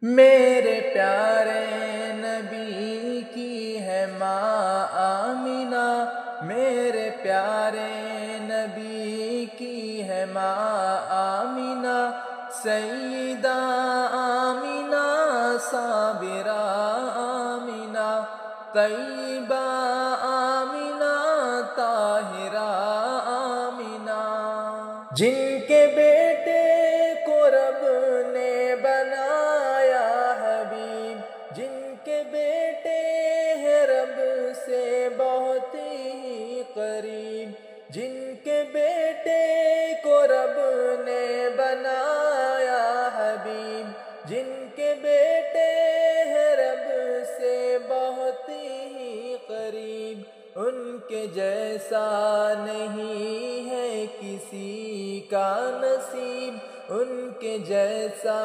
میرے پیارے نبی کی ہے ماں آمینہ، میرے پیارے نبی کی ہے ماں آمینہ، سیدہ آمینہ، صابرہ آمینہ، طیبہ آمینہ، طاہرہ آمینہ، جن کے بیٹے کو رب نے بنایا حبیب، جن کے بیٹے ہیں رب سے بہت ہی قریب، جن کے بیٹے کو رب نے بنایا حبیب، جن کے بیٹے ہیں رب سے بہت ہی قریب، ان کے جیسا نہیں ہے کسی کا نصیب، ان کے جیسا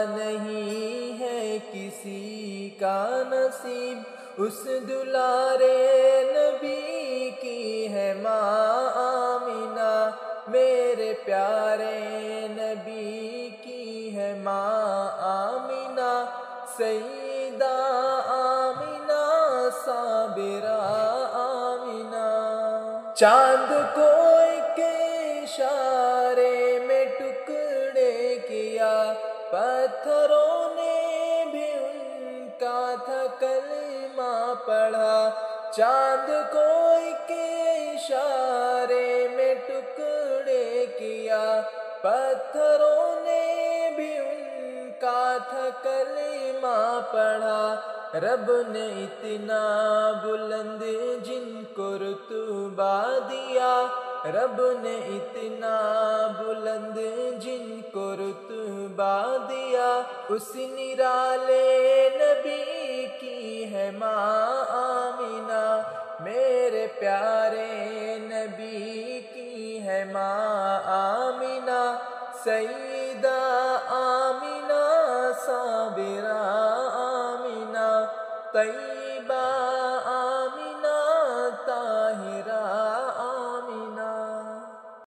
نہیں ہے کسی کا نصیب، اس دلارے نبی کی ہے ماں آمینہ، میرے پیارے نبی کی ہے ماں آمینہ، سیدہ آمینہ، صابرہ آمینہ، چاند کو ایک اشارے میں ٹکڑے کیا، پتھروں نے بھی ان کا تھا کلمہ پڑھا، چاند کو ایک اشارے میں ٹکڑے کیا، پتھروں نے بھی ان کا تھا کلمہ پڑھا، رب نے اتنا بلند جن کو رتبہ دیا، رب نے اتنا بلند جن کو رتبہ دیا، اس نرالے نبی کی ہے ماں آمینہ، میرے پیارے نبی کی ہے ماں آمینہ، سیدہ آمینہ، صابرہ آمینہ، طیبہ